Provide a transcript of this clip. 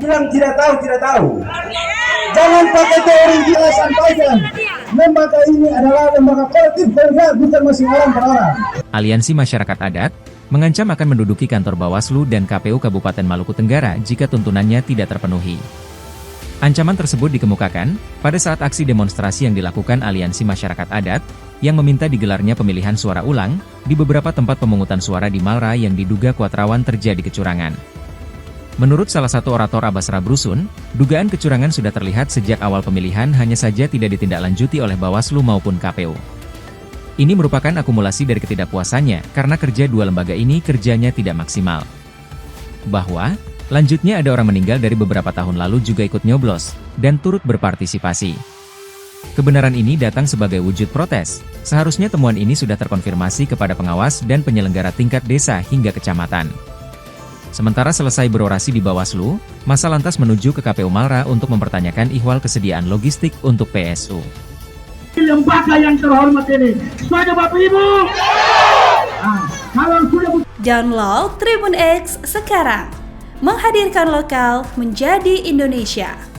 Bilang tidak tahu, tidak tahu. Jangan pakai teori kita sampaikan. Lembaga ini adalah lembaga kolektif kolegial, bukan masing orang per orang. Aliansi Masyarakat Adat mengancam akan menduduki kantor Bawaslu dan KPU Kabupaten Maluku Tenggara jika tuntunannya tidak terpenuhi. Ancaman tersebut dikemukakan pada saat aksi demonstrasi yang dilakukan Aliansi Masyarakat Adat yang meminta digelarnya pemilihan suara ulang di beberapa tempat pemungutan suara di Malra yang diduga kuat rawan terjadi kecurangan. Menurut salah satu orator Abasra Brusun, dugaan kecurangan sudah terlihat sejak awal pemilihan, hanya saja tidak ditindaklanjuti oleh Bawaslu maupun KPU. Ini merupakan akumulasi dari ketidakpuasannya karena kerja dua lembaga ini kerjanya tidak maksimal. Bahwa, lanjutnya ada orang meninggal dari beberapa tahun lalu juga ikut nyoblos dan turut berpartisipasi. Kebenaran ini datang sebagai wujud protes. Seharusnya temuan ini sudah terkonfirmasi kepada pengawas dan penyelenggara tingkat desa hingga kecamatan. Sementara selesai berorasi di Bawaslu, massa lantas menuju ke KPU Malra untuk mempertanyakan ihwal kesediaan logistik untuk PSU. Lembaga yang terhormat ini, setuju Bapak Ibu? Kalau sudah... Download Tribun X sekarang, menghadirkan lokal menjadi Indonesia.